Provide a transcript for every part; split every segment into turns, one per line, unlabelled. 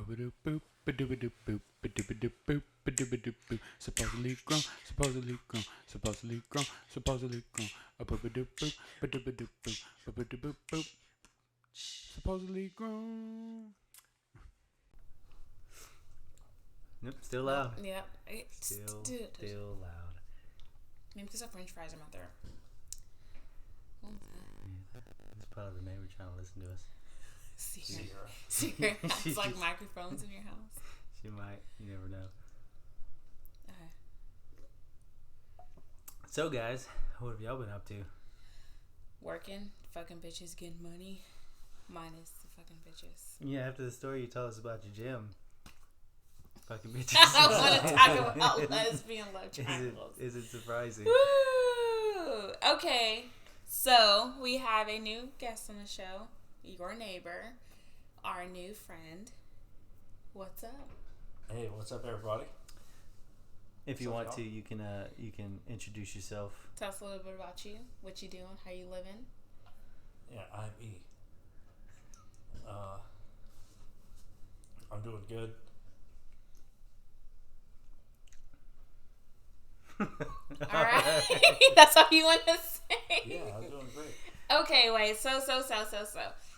Supposedly grown, supposedly grown, supposedly grown, supposedly grown. Supposedly grown.
Nope, still loud.
Yep.
Still loud.
Maybe because of French fries in my throat.
It's probably the neighbor trying to listen to us.
Secret. It's like microphones in your house.
She might. You never know.
Okay.
So, guys, what have y'all been up to?
Working, fucking bitches, getting money. Minus the fucking bitches.
Yeah, after the story you told us about your gym. Fucking bitches.
I want to talk about lesbian love triangles.
Is it surprising?
Woo! Okay, so we have a new guest on the show. Your neighbor, our new friend. What's up?
Hey, what's up, everybody?
If you want to, you can introduce yourself.
Tell us a little bit about you, what you doing, how you living.
Yeah, I'm E. I'm doing good.
Alright. That's all you want to say?
Yeah, I'm doing great.
Okay, wait. So.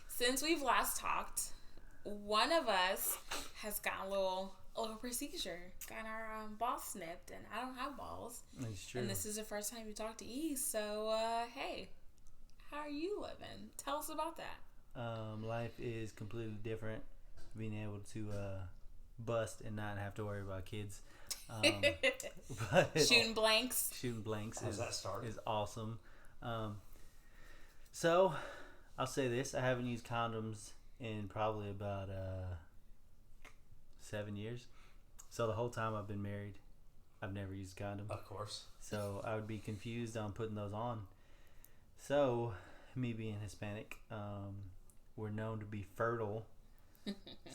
Since we've last talked, one of us has got a little procedure. Got our balls snipped, and I don't have balls.
That's true.
And this is the first time you talked to E. So, hey, how are you living? Tell us about that.
Life is completely different. Being able to bust and not have to worry about kids. But
Shooting blanks.
How's that start?
Is awesome. So I'll say this: I haven't used condoms in probably about 7 years. So the whole time I've been married, I've never used a condom.
Of course.
So I would be confused on putting those on. So me being Hispanic, we're known to be fertile.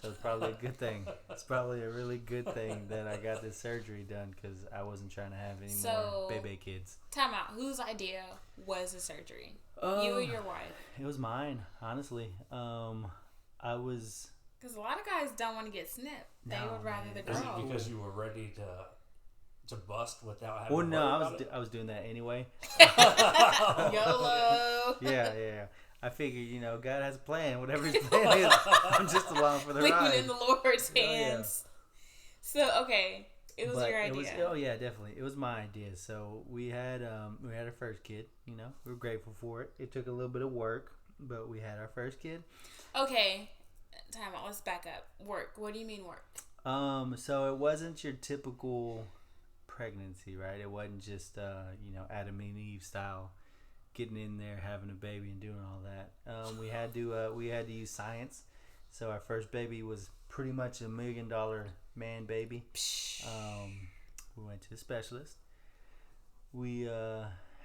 So it's probably a good thing. It's probably a really good thing that I got this surgery done because I wasn't trying to have any more baby kids.
Time out. Whose idea was the surgery? You or your wife?
It was mine, honestly. I was...
Because a lot of guys don't want to get snipped. They would rather the girl.
Is it because you were ready to bust without having
Well,
to
no,
worry
I was doing that anyway.
YOLO.
Yeah. I figured, God has a plan. Whatever his plan is, I'm just along for the ride.
Leaving it in the Lord's hands.
Yeah.
So, okay, it was your idea.
Definitely. It was my idea. So we had our first kid. We were grateful for it. It took a little bit of work, but we had our first kid.
Okay, time out. Let's back up. Work. What do you mean work?
So it wasn't your typical pregnancy, right? It wasn't just Adam and Eve style, getting in there, having a baby, and doing all that. We had to use science. So our first baby was pretty much $1 million man baby. We went to a specialist. We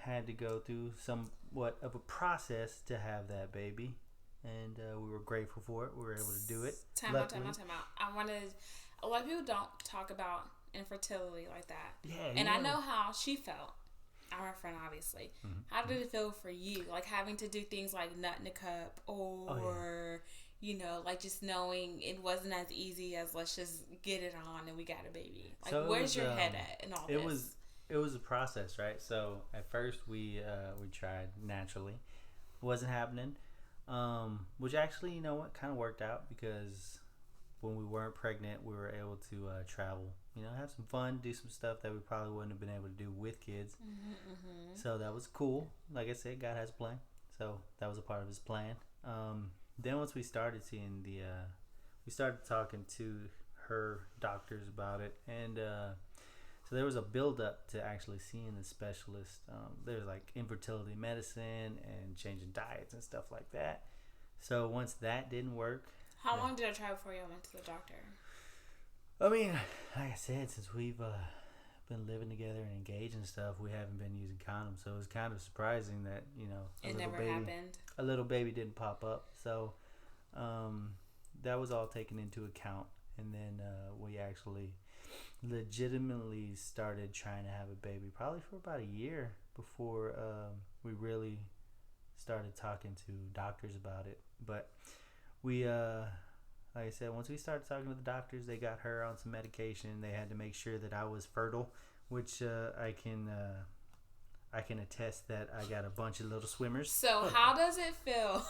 had to go through somewhat of a process to have that baby, and we were grateful for it. We were able to do it.
Time out. A lot of people don't talk about infertility like that.
Yeah,
and I know how she felt. I'm her friend, obviously. Mm-hmm. How did it feel for you? Like having to do things like nut in a cup, or like just knowing it wasn't as easy as let's just get it on and we got a baby. Like, so where's your head at in all this?
It was a process, right? So at first we tried naturally, it wasn't happening, which actually kind of worked out because when we weren't pregnant, we were able to travel. Have some fun, do some stuff that we probably wouldn't have been able to do with kids. Mm-hmm. So that was cool. Like I said, God has a plan. So that was a part of his plan. Then once we started seeing we started talking to her doctors about it. And so there was a build up to actually seeing the specialist. There's like infertility medicine and changing diets and stuff like that. So once that didn't work.
How long did it try before you went to the doctor?
I mean, like I said, since we've been living together and engaged and stuff, we haven't been using condoms. So it was kind of surprising that, a little baby didn't pop up. So that was all taken into account. And then we actually legitimately started trying to have a baby probably for about a year before we really started talking to doctors about it. But we like I said, once we started talking to the doctors, they got her on some medication. They had to make sure that I was fertile, which I can attest that I got a bunch of little swimmers.
So how does it feel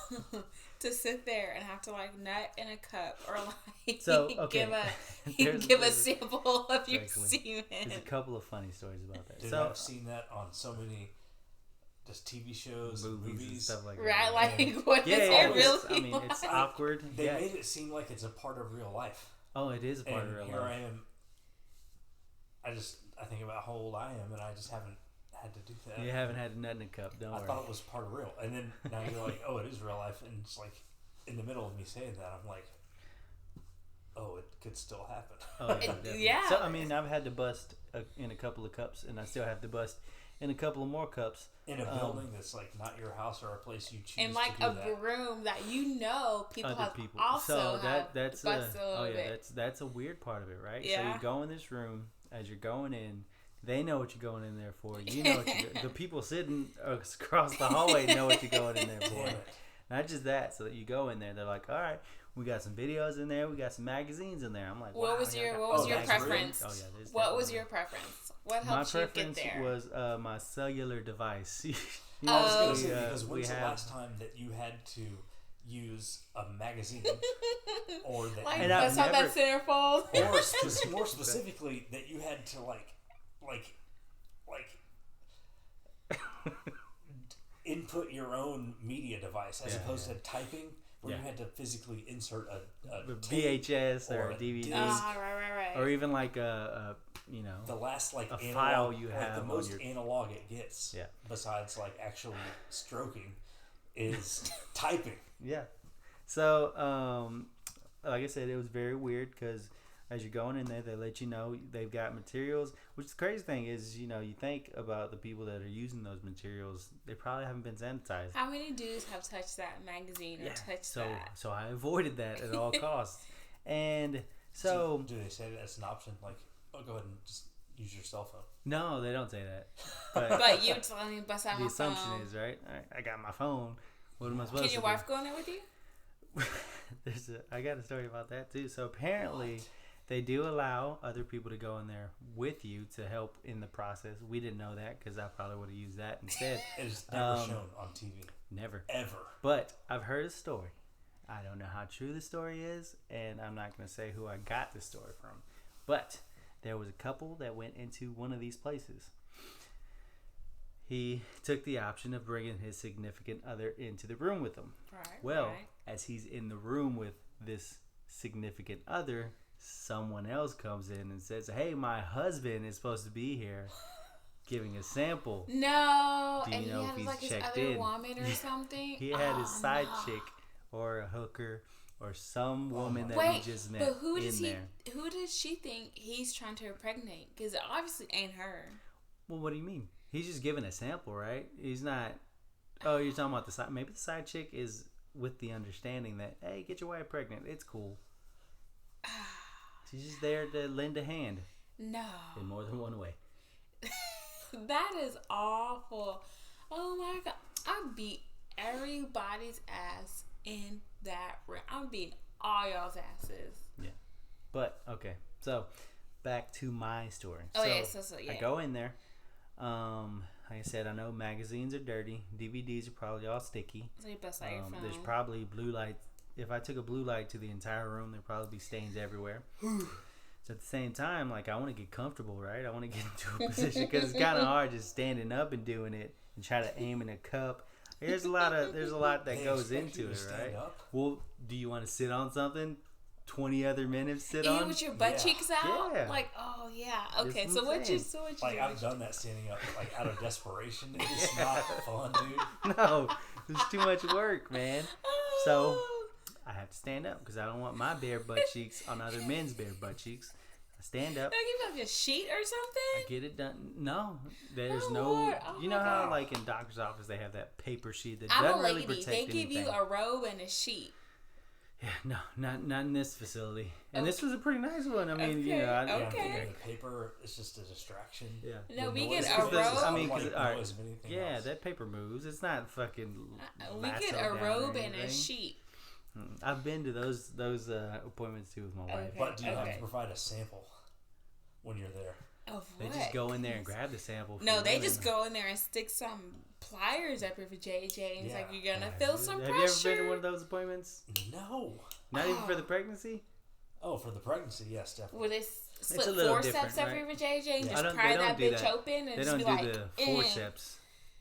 to sit there and have to like nut in a cup or like give a sample of your semen?
There's a couple of funny stories about that.
Dude, I've seen that on so many just TV shows, movies
and stuff like that.
Right, like what is it really?
I mean, it's awkward.
They made it seem like it's a part of real life.
Oh, it is a part of real life.
Here I am. I think about how old I am, and I just haven't had to do that.
You haven't had a nut in a cup, don't worry.
I thought it was part of real. And then now you're like, oh, it is real life. And it's like, in the middle of me saying that, I'm like, oh, it could still happen.
Oh, yeah. So, I mean, I've had to bust in a couple of cups, and I still have to bust in a couple of more cups.
In a building that's like not your house or a place you choose
in like
to do
a room that people
Other
have
people.
also
so that's
busted a little bit.
that's a weird part of it, right?
Yeah.
So you go in this room as you're going in. They know what you're going in there for. You know what the people sitting across the hallway know what you're going in there for. Not just that. So that you go in there, they're like, all right, we got some videos in there, we got some magazines in there. I'm like,
what was your preference?
Oh yeah,
what was your preference? What helped you get there?
My preference was my cellular device.
I was going to say, because when's the last time that you had to use a magazine or that
like that's how that centerfold,
or more specifically that you had to like input your own media device as opposed to typing where you had to physically insert a
VHS or a DVD
right.
or even like a
the last like
a
analog,
file you have
the most analog it gets besides like actually stroking is typing.
Yeah. So like I said, it was very weird because as you're going in there, they let you know they've got materials. Which the crazy thing is, you think about the people that are using those materials, they probably haven't been sanitized.
How many dudes have touched that magazine or touched that?
So I avoided that at all costs. And so
do they say that as an option? Like, oh, go ahead and just use your cell phone.
No, they don't say that.
But you telling me bust out my phone.
The assumption is, right? I got my phone. What am I supposed to do?
Can your wife go in there with you?
I got a story about that too. So apparently they do allow other people to go in there with you to help in the process. We didn't know that because I probably would have used that instead.
It's never shown on TV.
Never.
Ever.
But I've heard a story. I don't know how true the story is, and I'm not going to say who I got the story from. But there was a couple that went into one of these places. He took the option of bringing his significant other into the room with him. As he's in the room with this significant other, someone else comes in and says, hey, my husband is supposed to be here giving a sample.
No.
Do you know if he's
like
checked
his other
in?
woman or something?
He had his side chick or a hooker or some woman that he just met there.
Who does she think he's trying to impregnate? Because it obviously ain't her.
Well, what do you mean? He's just giving a sample, right? He's not... Oh, you're talking about the side... Maybe the side chick is with the understanding that, hey, get your wife pregnant. It's cool. She's just there to lend a hand.
No.
In more than one way.
That is awful. Oh my God. I beat everybody's ass in that room. I'm beating all y'all's asses.
Yeah. But, okay. So, back to my story.
Oh, yeah. So, yeah.
I go in there. Like I said, I know magazines are dirty. DVDs are probably all sticky.
So you bust out your phone.
There's probably blue light. If I took a blue light to the entire room, there'd probably be stains everywhere. So at the same time, like I want to get comfortable, right? I want to get into a position because it's kind of hard just standing up and doing it and try to aim in a cup. There's a lot that goes into it, right? Well, do you want to sit on something? 20 other men have sit on.
You with your butt cheeks out?
Yeah.
Like, oh yeah. Okay, so what you
like I've done that standing up like out of desperation. It's not fun, dude.
No, it's too much work, man. So I have to stand up because I don't want my bare butt cheeks on other men's bare butt cheeks. I stand up.
They give you like a sheet or something?
I get it done. No, there's
Lord.
you know how like in doctor's office they have that paper sheet that
I'm
doesn't
a
really
lady.
protect
They give
anything.
you a robe and a sheet.
Yeah, no, not in this facility. And this was a pretty nice one. I mean, you know,
Okay.
The paper is just a distraction.
Yeah.
No, we
noise-
get a robe.
I mean,
like
all right,
noise of anything
yeah,
else.
that paper moves. It's not fucking.
We get
lasso
a
down
robe
or
and a
anything.
sheet.
I've been to those appointments too with my wife.
But do you have to provide a sample when you're there?
Of
They
what?
just go in there and grab the sample.
No, they just go in there and stick some pliers up your JJ, and it's like, you're gonna feel some pressure.
Have you ever been to one of those appointments?
No.
Not even for the pregnancy?
Oh, for the pregnancy, yes, definitely.
Where they slip
a little
forceps
different,
up your
right?
JJ and
Yeah.
just
They
pry
don't
that
do
bitch
that.
open and
They
just
don't
be
do
like,
the forceps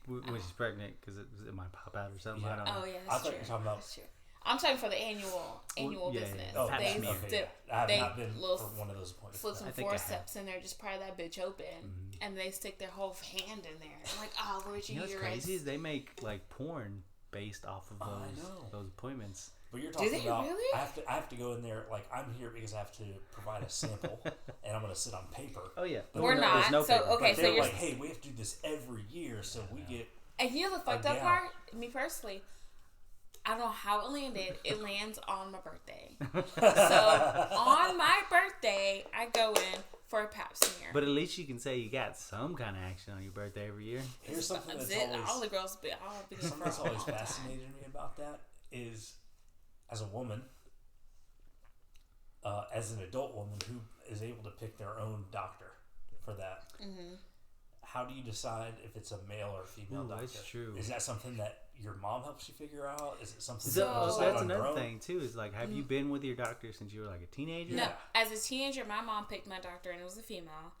when she's pregnant because it might pop out or something.
Yeah.
I don't know.
Oh yeah,
I
that's
thought
true.
you were talking about.
That's true. I'm talking for the annual
yeah,
business.
yeah.
Oh,
Pap
They
smear.
okay. I have not been for one of those appointments.
slip some
I think I have.
forceps in there, just pry that bitch open, and they stick their whole hand in there. I'm like, oh, where'd
You
you
know what's crazy is they make like porn based off of those appointments.
But you're talking
they
about
really?
I have to go in there like I'm here because I have to provide a sample and I'm going to sit on paper.
Oh yeah,
But
We're not.
There's no
So,
paper.
okay,
But
so
they're
you're
like, hey, we have to do this every year, so we get.
And you know the fucked up
Yeah.
part? Me personally, I don't know how it landed. It lands on my birthday. So on my birthday, I go in for a pap smear.
But at least you can say you got some kind of action on your birthday every year.
Here's something that's
all
always
the girls be all be
something that's always fascinated me about that is, as a woman, as an adult woman who is able to pick their own doctor for that.
Mm-hmm.
How do you decide if it's a male or a female doctor?
That's true.
Is that something that your mom helps you figure out? Is it something
So,
that you decide
that's
on your
another
own?
thing too. Is like, have you been with your doctor since you were like a teenager?
No,
Yeah.
as a teenager, my mom picked my doctor, and it was a female,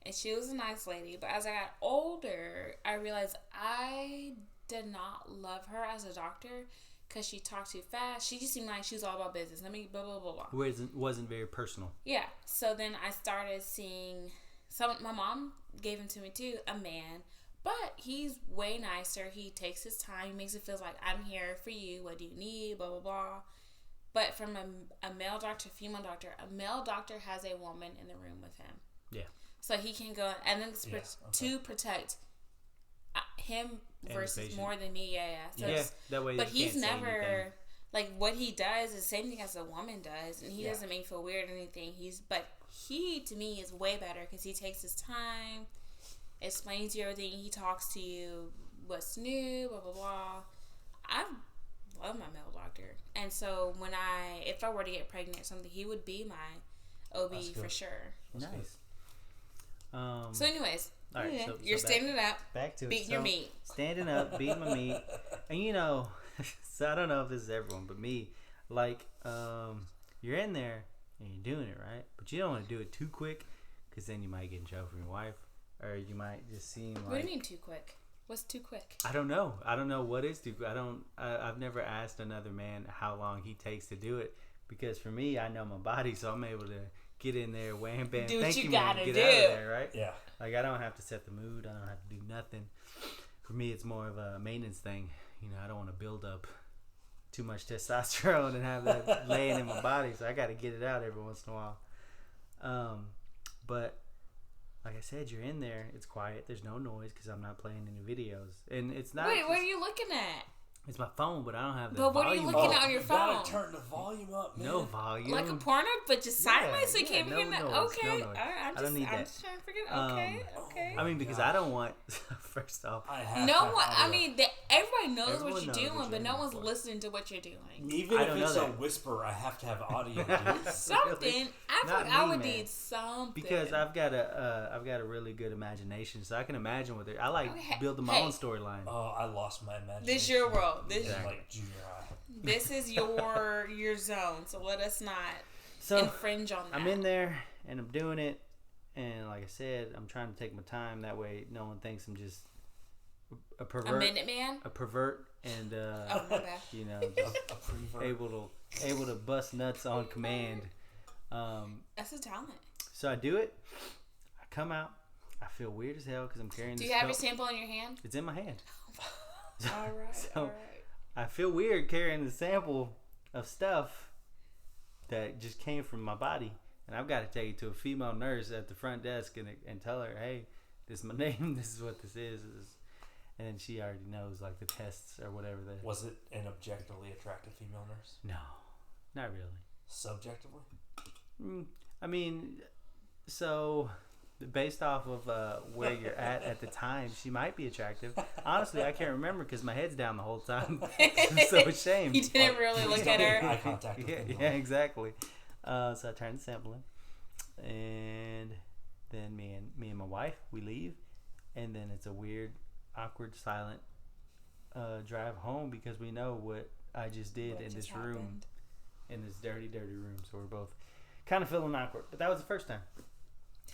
and she was a nice lady. But as I got older, I realized I did not love her as a doctor because she talked too fast. She just seemed like she was all about business. Let me blah blah blah blah.
Where it wasn't very personal.
Yeah. So then I started seeing some. My mom gave him to me too, a man, but he's way nicer. He takes his time. He makes it feel like I'm here for you. What do you need? Blah blah blah. But from a male doctor, female doctor, a male doctor has a woman in the room with him.
Yeah.
So he can go, and then it's to protect him
And
versus
the patient.
more than me. Yeah. So
Yeah,
it's-
that way.
but
you
he's
can't say
never
anything.
like what he does is the same thing as a woman does, and he
Yeah.
doesn't make me feel weird or anything. But he to me is way better because he takes his time, explains you everything. He talks to you what's new, blah blah blah. I love my male doctor, and so if I were to get pregnant or something, he would be my OB
That's
for
good.
sure.
Nice.
So anyways,
all right,
yeah,
so
you're
back-
standing up,
Back to it.
beating
So,
your meat.
Standing up, beating my meat, and so I don't know if this is everyone, but me, like, you're in there and you're doing it right, but you don't want to do it too quick, because then you might get in trouble from your wife, or you might just seem like.
What do you mean too quick? What's too quick?
I don't know. I don't know what is too quick. I've never asked another man how long he takes to do it, because for me, I know my body, so I'm able to get in there, wham bam,
Do what
thank
you
you, man,
gotta
get
do.
out of there, right?
Yeah.
Like, I don't have to set the mood. I don't have to do nothing. For me, it's more of a maintenance thing. I don't want to build up too much testosterone and have that laying in my body. So I got to get it out every once in a while. But like I said, you're in there. It's quiet. There's no noise because I'm not playing any videos. And it's not.
Wait, what are you looking at?
It's my phone, but I don't have the
But what are
volume.
you looking
up.
at on your
You gotta
phone?
turn the volume up, man.
No volume.
Like a porno, but just silent, so you
yeah,
can't
no
hear that.
noise,
Okay,
no noise.
all right. I'm
I don't need
I'm
that.
just trying to figure. Okay, okay.
I mean, because I don't want. First off,
I have
No
to have
one. I
audio.
mean, everybody knows
Everyone
what you're
knows
doing,
what
but
you're
no
doing
one's
for.
listening to what you're doing.
Even
I
if
don't know
it's a
that.
whisper, I have to have audio, dude.
Something. I
Not
thought I
me,
would
man.
need something.
because I've got a really good imagination, so I can imagine what they're. I like
Okay,
building my
hey.
own storyline.
Oh, I lost my imagination.
This your world. This
in, like junior high.
this is your zone. So let us not
So
infringe on that.
I'm in there and I'm doing it, and like I said, I'm trying to take my time. That way, no one thinks I'm just a pervert.
A minute man.
A pervert, and
Oh my bad.
just
A prevert.
able to bust nuts on command.
That's a talent.
So I do it. I come out. I feel weird as hell because I'm carrying.
Do
this
you have your
cup.
sample in your hand?
It's in my hand.
All right.
So-
all right.
I feel weird carrying the sample of stuff that just came from my body, and I've got to take it to a female nurse at the front desk and tell her, hey, this is my name, this is what this is. And then she already knows, like, the tests or whatever.
Was it an objectively attractive female nurse?
No, not really.
Subjectively?
I mean, so based off of where you're at the time, she might be attractive. Honestly, I can't remember because my head's down the whole time. I'm so ashamed.
You didn't really look at her.
Eye contact with
Yeah,
them.
yeah, exactly. So I turned the sample in, and then me and my wife, we leave, and then it's a weird, awkward, silent drive home because we know what I just did
What
in
just
this
happened.
room, in this dirty room. So we're both kind of feeling awkward. But that was the first time.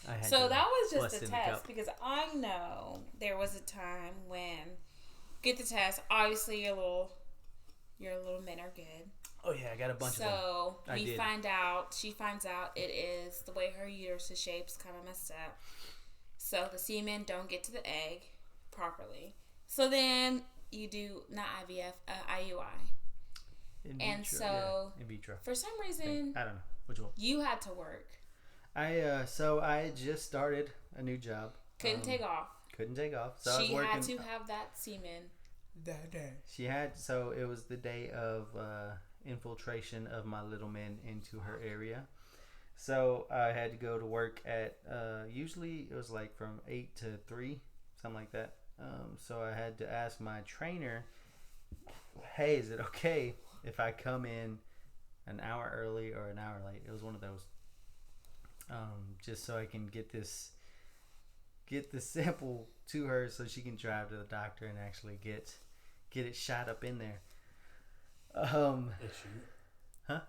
I had
So
to
that was
bust
just a
in the
test
cup.
because I know there was a time when get the test. Obviously, your little men are good.
Oh yeah, I got a bunch of them.
So
I
she
did.
finds out it is the way her uterus is shaped, kind of messed up. So the semen don't get to the egg properly. So then you do not IVF, IUI.
In
And
vitro,
so
yeah, in vitro.
For some
I think.
reason,
I don't know which one.
you had to work.
So I just started a new job.
Couldn't take off.
Couldn't take off. So I was
She
working.
had to have that semen that day.
She had. So it was the day of infiltration of my little men into her area. So I had to go to work at usually it was like from 8 to 3, something like that. So I had to ask my trainer, hey, is it okay if I come in an hour early or an hour late? It was one of those. Just so I can get the sample to her so she can drive to the doctor and actually get it shot up in there.
They shoot.
Huh?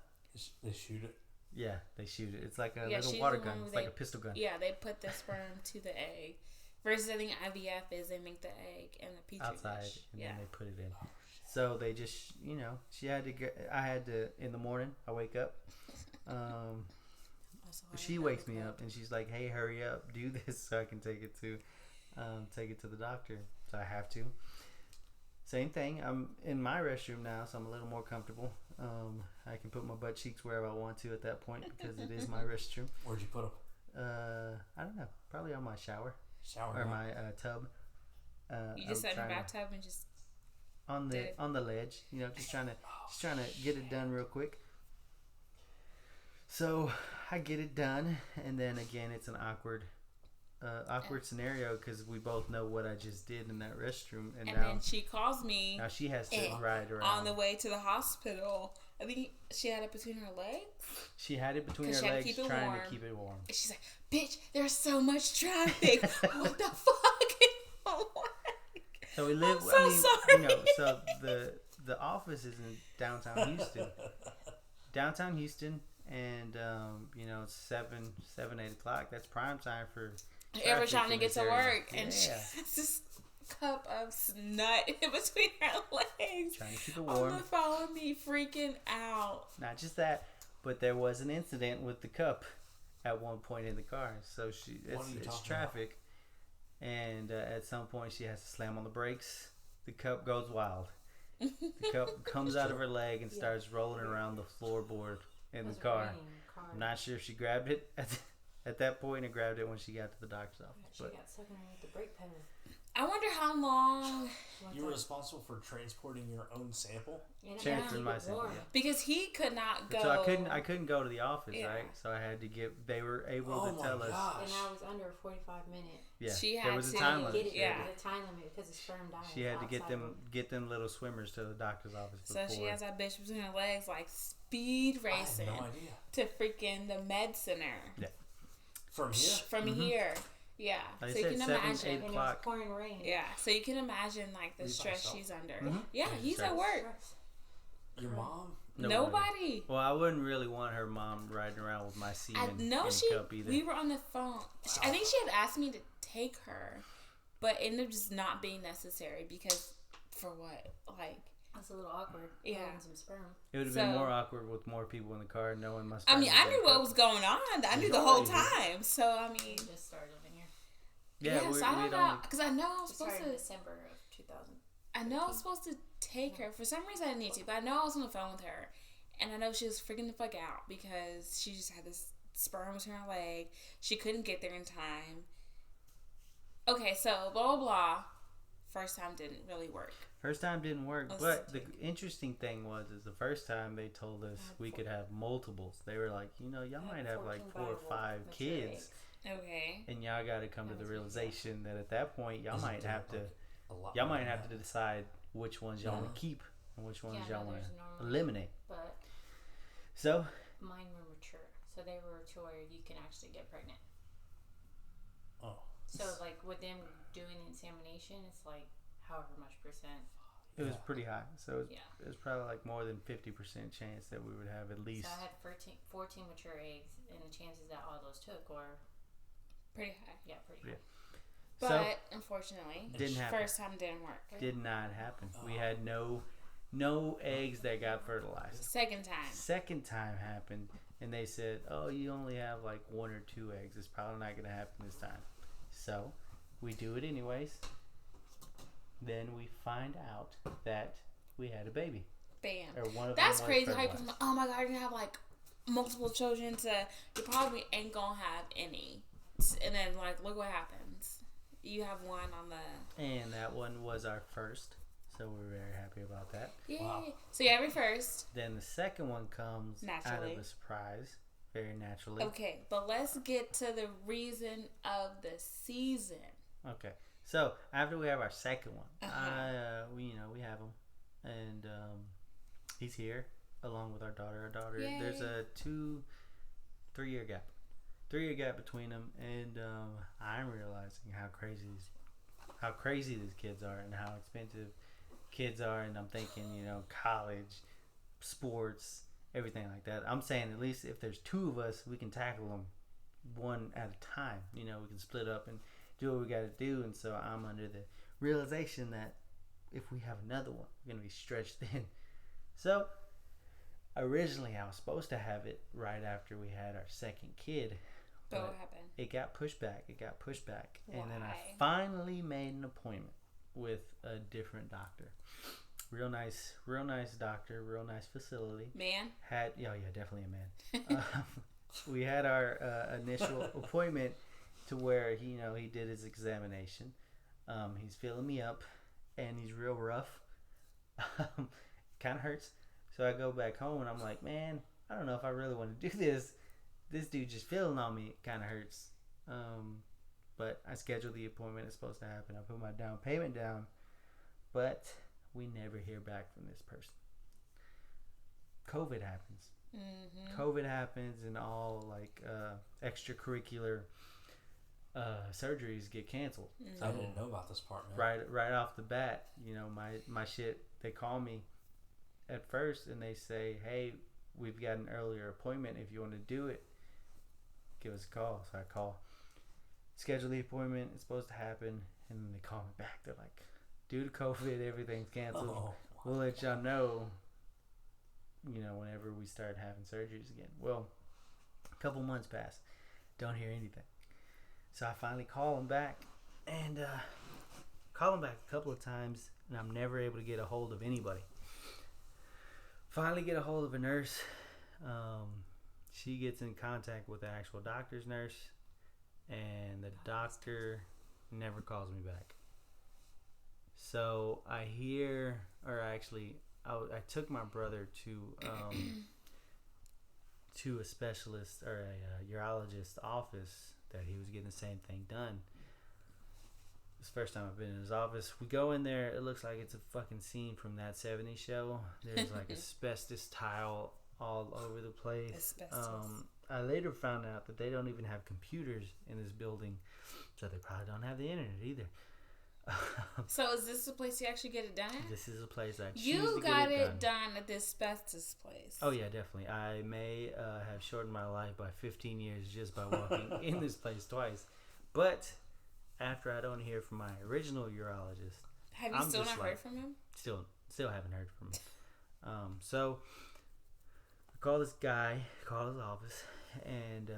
They shoot it.
Yeah, they shoot it. It's like a
Yeah,
little
she's
water
the one
gun.
where
It's like
they-
a pistol gun.
Yeah, they put the sperm to the egg. Versus I think IVF is they make the egg in the petri
Outside,
dish.
and
Yeah.
then they put it in. So they just, she had to get. I had to in the morning. I wake up. She wakes me up and she's like, "Hey, hurry up, do this so I can take it to the doctor." So I have to. Same thing. I'm in my restroom now, so I'm a little more comfortable. I can put my butt cheeks wherever I want to at that point because it is my restroom.
Where'd you put them?
I don't know. Probably on my shower
Shower.
or
huh?
my tub.
You just
I'm
sat in the
trying to-
bathtub and just
on
did.
the ledge, just trying to get it done real quick. So I get it done, and then again, it's an awkward scenario because we both know what I just did in that restroom, and now
then she calls me
now she has to
and
ride around.
on the way to the hospital. I think she had it between her legs.
She had it between
'Cause
her
she had to
legs,
keep it
trying
warm.
to keep it warm.
And she's like, "Bitch, there's so much traffic. What the fuck?" I'm like,
So we live.
I'm so sorry.
So the office is in downtown Houston. Downtown Houston, and it's 8 o'clock. That's prime time for.
Ever
traffic
trying to
in
get
this
to
area.
work, and she
Yeah.
has this cup of snot in between her legs.
Trying to keep it
On
warm.
the phone with me, freaking out.
Not just that, but there was an incident with the cup at one point in the car. So
What are you
it's
talking
traffic, and at some point she has to slam on the brakes. The cup goes wild. The cup comes out of her leg and starts rolling around the floorboard in the car. I'm not sure if she grabbed it at that point or grabbed it when she got to the doctor's office.
She
But
got stuck in her with the brake pedal.
I wonder how long,
You were responsible for transporting your own sample.
And it
Transferred
had to keep
my
it
sample,
warm.
yeah.
because he could not go.
So I couldn't go to the office,
Yeah.
right? So I had to they were able
Oh
to
my
tell us.
gosh.
And I was under a 45 minute.
Yeah,
She
there
had
was a
to
time
Get
limit.
it,
Yeah.
there was a time limit because the sperm died.
She had to get
outside
them little swimmers to the doctor's office
So
before.
she has that bitch between her legs, like speed
I
racing
had no idea.
to freaking the med center
From here?
from here. Yeah,
Like I
so you
said,
can
7, 8
imagine.
And it was
o'clock.
pouring rain.
Yeah, so you can imagine like the
Leave
stress
myself.
she's under.
Mhm.
Yeah,
Yeah,
he's
stress.
at work.
Stress.
Your mom?
Nobody.
Well, I wouldn't really want her mom riding around with my
I
semen
know
in
she.
a cup either.
We were on the phone. I think she had asked me to take her, but ended up just not being necessary because for what? Like,
That's a little awkward.
Yeah.
Holding some sperm.
It would have been
So-
more awkward with more people in the car. No one must.
I mean, I knew what was going on. I knew the whole time. So I
We
mean,
just started living here.
Yeah,
so I don't know because I know I was
We
supposed
started in
to.
December of 2000.
I know I was supposed to take her. For some reason, I didn't need to, but I know I was on the phone with her, and I know she was freaking the fuck out because she just had this sperm between her leg. She couldn't get there in time. Okay, so blah blah blah. First time didn't really work.
First time didn't work,
Let's
but the
take
interesting thing is the first time they told us we could have multiples. They were like, y'all might have like 4 or 5 kids,
Okay.
And y'all got to come to
That
the
was me,
realization that at that point y'all
Isn't
might
there,
have to
like, a lot
y'all
more
might
than
have to
that?
decide which ones y'all want
Yeah.
to keep and which ones
Yeah,
y'all
no,
want
there's
to
normally,
eliminate.
but
So
mine were mature, so they were to where you can actually get pregnant.
Oh.
So like with them doing the examination, it's like however much percent.
it was
Yeah.
pretty high. So
Yeah.
it was probably like more than 50% chance that we would have at least.
So I had 14 mature eggs, and the chances that all those took were
Pretty high.
pretty
Yeah.
high.
But
So
unfortunately,
didn't happen.
first time didn't work.
Did not happen. We
Oh.
had no eggs that got fertilized.
Second time.
Second time happened, and they said, "Oh, you only have like 1 or 2 eggs. It's probably not gonna happen this time." So we do it anyways. Then we find out that we had a baby,
Bam.
or one of
That's
them was
crazy. How you
fertilized.
oh my god, you're gonna have like multiple children you probably ain't gonna have any. And then like look what happens. You have one on the
And that one was our first, so we're very happy about that.
Yay.
Wow.
So you have your first.
Then the second one comes out
Naturally.
of a surprise, very naturally.
Okay, but let's get to the reason of the season.
Okay. So after we have our second one,
Uh-huh.
we have him, and he's here along with our daughter. Our daughter,
Yay.
there's a 3-year gap, 3-year gap between them, and I'm realizing how crazy these kids are and how expensive kids are, and I'm thinking, college, sports, everything like that. I'm saying at least if there's 2 of us, we can tackle them one at a time. We can split up and do what we got to do. And so I'm under the realization that if we have another one, we're going to be stretched thin. So originally I was supposed to have it right after we had our second kid,
But what happened?
it got pushed back. And then I
Why?
finally made an appointment with a different doctor. Real nice doctor, real nice facility.
Man?
Definitely a man. We had our initial appointment to where he did his examination. He's filling me up, and he's real rough. Kind of hurts. So I go back home, and I'm like, man, I don't know if I really want to do this. This dude just feeling on me kind of hurts. But I scheduled the appointment. It's supposed to happen. I put my down payment down, but we never hear back from this person. COVID happens.
Mm-hmm.
COVID happens, and all like extracurricular surgeries get canceled.
Mm-hmm.
I didn't know about this part, man.
Right off the bat, my shit. They call me at first, and they say, "Hey, we've got an earlier appointment. If you want to do it, give us a call." So I call, schedule the appointment. It's supposed to happen, and then they call me back. They're like, "Due to COVID, everything's canceled.
Oh.
We'll let y'all know, whenever we start having surgeries again." Well, a couple months pass. Don't hear anything. So I finally call him back, and call him back a couple of times, and I'm never able to get a hold of anybody. Finally get a hold of a nurse. She gets in contact with the actual doctor's nurse, and the doctor never calls me back. So I took my brother to a specialist or a urologist office that he was getting the same thing done. It's the first time I've been in his office. We go in there, it looks like it's a fucking scene from That 70s Show. There's like asbestos tile all over the place.
Asbestos.
I later found out that they don't even have computers in this building, so they probably don't have the internet either.
So is this the place you actually get it done at?
This is a place I choose
You
to
got
get
it done at this asbestos place.
Oh yeah, definitely. I may have shortened my life by 15 years just by walking in this place twice. But after I don't hear from my original urologist,
Have you
I'm
still
just
not heard from him?
still haven't heard from him. So I call this guy, call his office, and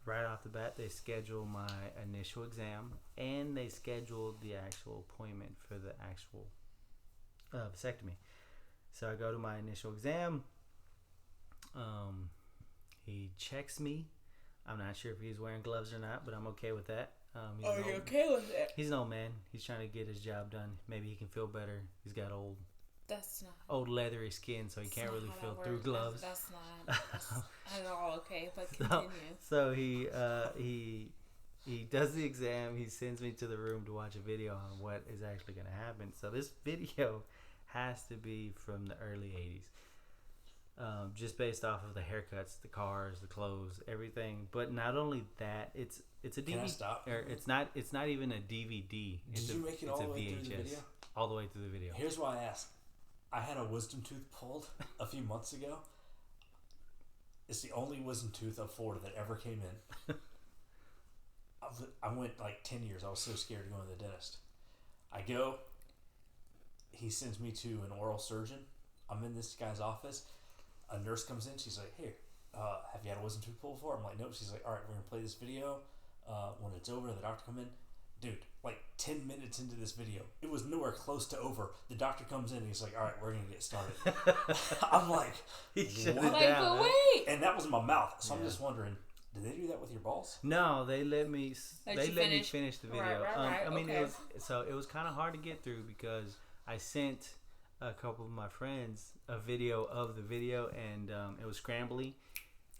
right off the bat they schedule my initial exam, and they scheduled the actual appointment for the actual vasectomy. So I go to my initial exam. He checks me. I'm not sure if he's wearing gloves or not, but I'm okay with that. He's an
Are you
old-
okay with it?
He's an old man. He's trying to get his job done. Maybe he can feel better. He's got
That's not.
old leathery skin, so he can't really feel through gloves.
That's not at all okay, but continue.
So he He does the exam. He sends me to the room to watch a video on what is actually going to happen. So this video has to be from the early 80s. Just based off of the haircuts, the cars, the clothes, everything. But not only that, it's a DVD.
Can I stop?
Or it's not even a DVD.
Did you make it all the way through the video?
All the way through the video.
Here's why I asked. I had a wisdom tooth pulled a few months ago. It's the only wisdom tooth of 4 that ever came in. I went like 10 years. I was so scared to go to the dentist. I go. He sends me to an oral surgeon. I'm in this guy's office. A nurse comes in. She's like, "Here, have you had a wisdom tooth pulled before?" I'm like, "Nope." She's like, "All right, we're gonna play this video. When it's over, the doctor come in." Dude, like 10 minutes into this video, it was nowhere close to over. The doctor comes in and he's like, "All right, we're gonna get started." I'm like,
I'm like, but wait.
And that was in my mouth. So I'm just wondering, did they do that with your balls?
No, they let me. They let me finish the video.
Right,
I mean,
okay.
it was kind of hard to get through because I sent a couple of my friends a video of the video, and it was scrambly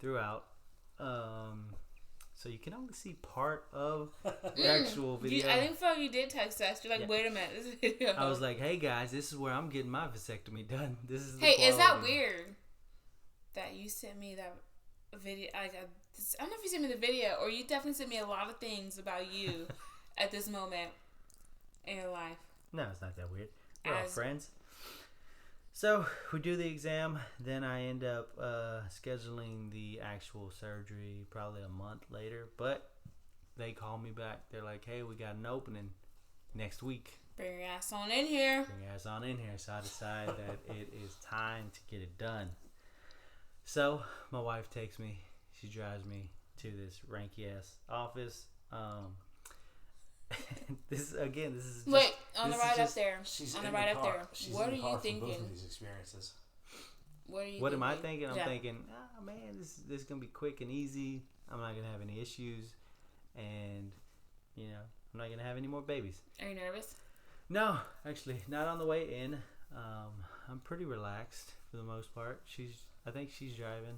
throughout. So you can only see part of the actual video.
I think you did text us. You're like, wait a minute, this video.
I was like, "Hey guys, this is where I'm getting my vasectomy done. This is."
Hey, is that weird that you sent me that video? Like, I don't know if you sent me the video or you definitely sent me a lot of things about you at this moment in your life.
No, it's not that weird. We're all friends. So we do the exam, then I end up scheduling the actual surgery probably a month later. But they call me back. They're like, "Hey, we got an opening next week.
Bring your ass on in here."
Bring your ass on in here. So I decide that it is time to get it done. So my wife takes me. She drives me to this ranky ass office. This is just,
wait on the right up there.
She's
on
in
the right up
car.
there.
She's
What
in
are
the car
you
for
thinking?
both of these experiences.
What am I thinking? I'm thinking, man, this is gonna be quick and easy. I'm not gonna have any issues, and I'm not gonna have any more babies.
Are you nervous?
No, actually, not on the way in. I'm pretty relaxed for the most part. I think she's driving,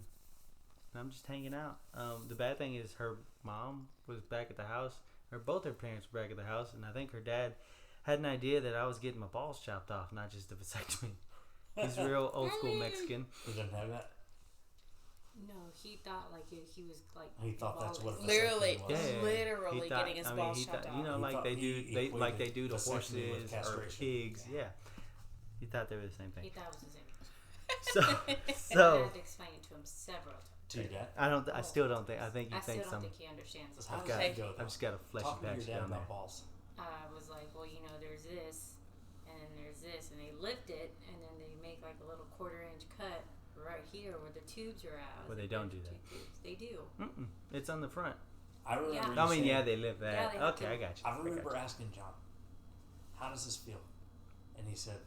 and I'm just hanging out. The bad thing is her mom was back at the house. Both her parents were back at the house, and I think her dad had an idea that I was getting my balls chopped off, not just a vasectomy. He's real old school Mexican.
He didn't have that?
No, he thought like he was like.
He thought that's what a vasectomy
Literally,
was.
literally getting his balls chopped off.
Like they do to
vasectomy with
horses or
castration.
pigs. Yeah. He thought they were the same thing.
He thought it was the same.
So
I had to explain it to him several times.
To your dad?
I still don't think. I think you
I still
think
don't
some.
think he understands.
So how
I've
does
got-
that go, though?
I've just got a fleshy
Talk to
patch
your dad
down there.
about balls.
I was like, well, there's this, and then there's this, and they lift it, and then they make like a little 1/4-inch cut right here where the tubes are at.
Well, they don't do that.
They do.
It's on the front.
I remember
Yeah.
you
I mean,
saying,
yeah, they live that.
Yeah, they have
Okay,
to.
I got you.
I remember asking John, how does this feel? And he said,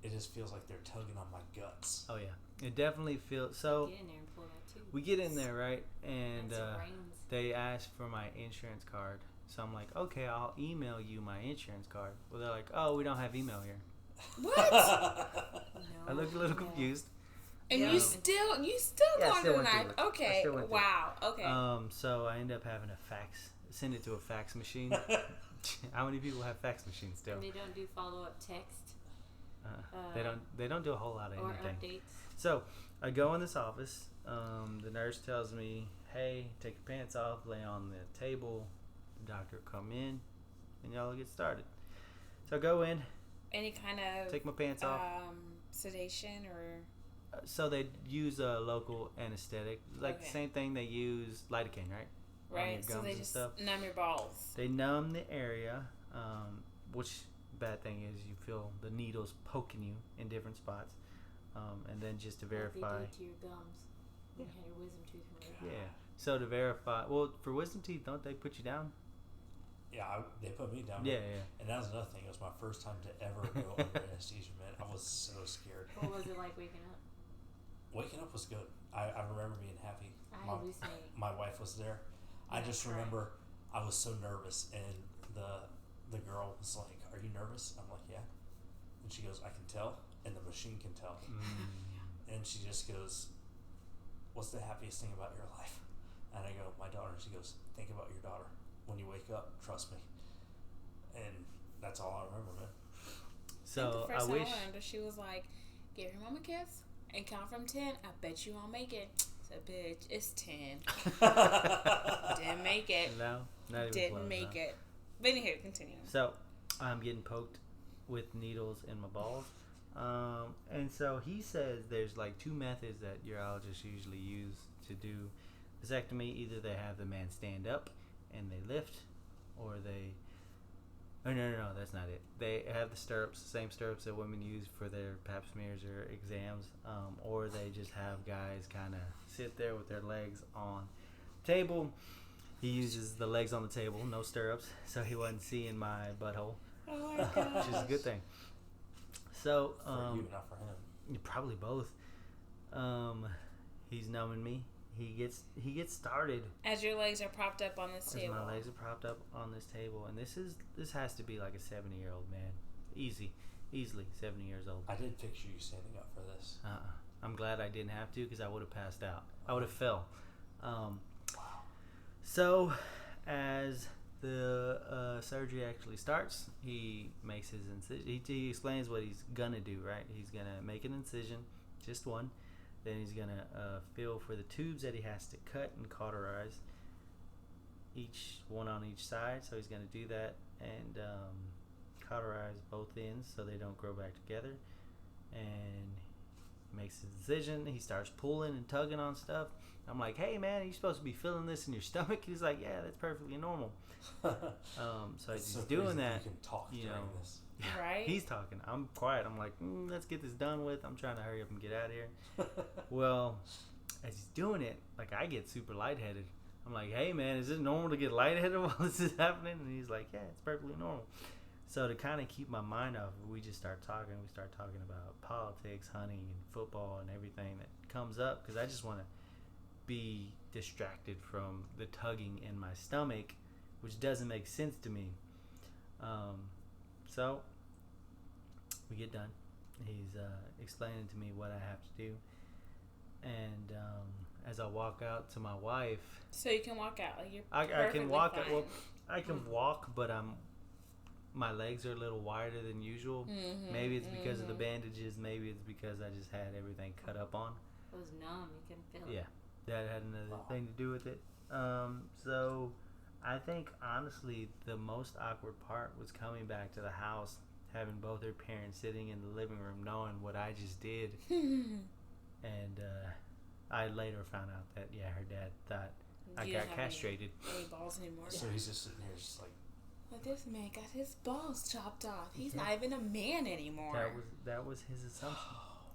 it just feels like they're tugging on my guts.
Oh yeah, it definitely feels so.
Get in there and pull that tube.
We get in there, right, and
That's brains.
they ask for my insurance card. So I'm like, okay, I'll email you my insurance card. Well, they're like, oh, we don't have email here.
What?
I look a little confused.
And
Yeah.
you still
Yeah, I
going
still
to the
went through
knife?
it. I
Okay.
still went through
Wow. Okay.
So I end up having a send it to a fax machine. How many people have fax machines still?
And they don't do follow-up text
They don't do a whole lot of
or
anything.
updates.
So I go in this office. The nurse tells me, "Hey, take your pants off, lay on the table." The doctor will come in, and y'all get started. So I go in,
Any kind of
take my pants off.
sedation or
So they use a local anesthetic, like the same thing they use lidocaine, right? On your
right? So
gums
they
and
just
stuff.
numb your balls.
They numb the area, which bad thing is you feel the needles poking you in different spots, and then just to verify.
Like they did to your gums. You had your wisdom tooth removed.
Yeah. So to verify, well, for wisdom teeth, don't they put you down?
Yeah, they put me down.
Yeah.
And that was another thing. It was my first time to ever go under anesthesia, man. I was so scared.
What was it like waking up?
Waking up was good. I remember being happy.
I hallucinate.
My wife was there. I just remember I was so nervous, and the girl was like, "Are you nervous?" I'm like, "Yeah." And she goes, "I can tell," and the machine can tell. And she just goes, "What's the happiest thing about your life?" And I go, "My daughter daughters. He goes, think about your daughter when you wake up. Trust me. And that's all I remember, man.
So
So
the first
I
time
wish.
I learned her, she was like, "Give your mom a kiss and count from 10. I bet you won't make it." I said, "Bitch, it's 10." Didn't make it.
No, not even
Didn't
close,
make
huh?
it. But anywho, continue.
So I'm getting poked with needles in my balls. And so he says there's like two methods that urologists usually use to do vasectomy. Either they have the man stand up and they lift, or they. Oh, no, that's not it. They have the stirrups, the same stirrups that women use for their pap smears or exams, or they just have guys kind of sit there with their legs on the table. He uses the legs on the table, no stirrups, so he wasn't seeing my butthole,
Oh my gosh.
which is a good thing. So,
For you, not for him.
probably both. He's numbing me. He gets started.
As your legs are propped up on this
As
table.
my legs are propped up on this table, and this has to be like a 70-year-old man, easily 70 years old.
I did picture you standing up for this.
I'm glad I didn't have to, because I would have passed out. I would have fell.
Wow.
So, as the surgery actually starts, he makes his incision. He explains what he's gonna do. Right, he's gonna make an incision, just one. Then he's gonna feel for the tubes that he has to cut and cauterize, each one on each side. So he's gonna do that and cauterize both ends so they don't grow back together. And makes his incision. He starts pulling and tugging on stuff. I'm like, "Hey man, are you supposed to be feeling this in your stomach?" He's like, "Yeah, that's perfectly normal." So he's
so
doing
crazy
that.
You can talk
you
during
know.
this.
Right?
He's talking. I'm quiet. I'm like, let's get this done with. I'm trying to hurry up and get out of here. Well, as he's doing it, like I get super lightheaded. I'm like, "Hey man, is it normal to get lightheaded while this is happening?" And he's like, "Yeah, it's perfectly normal." So to kind of keep my mind off, we just start talking. We start talking about politics, hunting, and football, and everything that comes up, because I just want to be distracted from the tugging in my stomach, which doesn't make sense to me. So we get done. He's explaining to me what I have to do, and as I walk out to my wife,
So you can walk out. Like you're
I
perfectly
can walk.
fine.
Well, I can walk, but my legs are a little wider than usual.
Mhm,
Maybe it's because of the
mhm.
bandages. Maybe it's because I just had everything cut up on.
It was numb. You couldn't feel
Yeah,
it.
that had another thing to do with it. So I think honestly the most awkward part was coming back to the house, having both her parents sitting in the living room knowing what I just did. And I later found out that her dad thought I
You
got
don't have any-
castrated.
Any balls anymore.
So he's just sitting here, just like,
But this man got his balls chopped off. He's
Yeah.
not even a man anymore.
That was his assumption.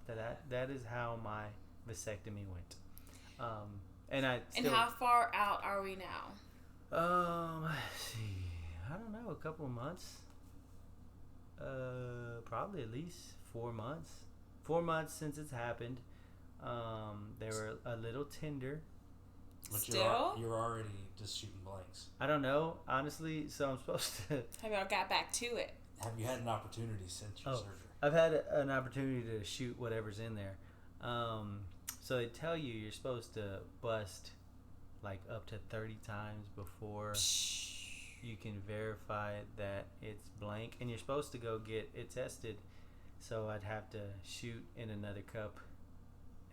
That is how my vasectomy went. And I
And
still,
how far out are we now?
let's see, I don't know, a couple of months. Probably at least 4 months. 4 months since it's happened. They were a little tender.
but
Still?
you're already just shooting blanks.
I don't know, honestly. So I'm supposed to.
Have y'all got back to it?
Have you had an opportunity since your surgery?
I've had an opportunity to shoot whatever's in there. So they tell you you're supposed to bust like up to 30 times before you can verify that it's blank, and you're supposed to go get it tested. So I'd have to shoot in another cup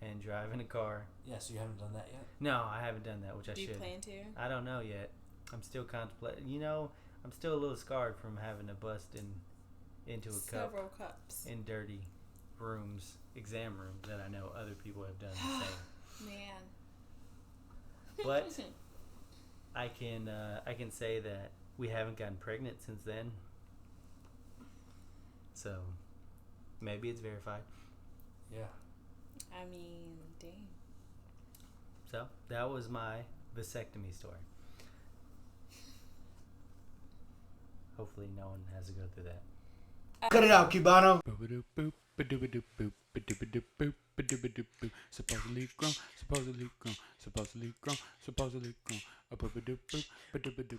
and drive in a car.
Yeah, so you haven't done that yet?
No, I haven't done that, which I
Do you
should.
plan to?
I don't know yet. I'm still contemplating. I'm still a little scarred from having to bust into a cup
Several cups.
in dirty rooms, exam rooms that I know other people have done the same.
Man.
But I can say that we haven't gotten pregnant since then. So maybe it's verified.
Yeah.
I mean, dang.
So that was my vasectomy story. Hopefully no one has to go through that.
Cut it out, Cubano.
Boop-a-doop-boop, ba-doop-a-doop-boop, ba-doop-a-doop-boop, ba-doop-a-doop-boop. Supposedly grown, supposedly grown, supposedly grown, supposedly grown. A boop-a-doop-boop, ba-doop-a-doop.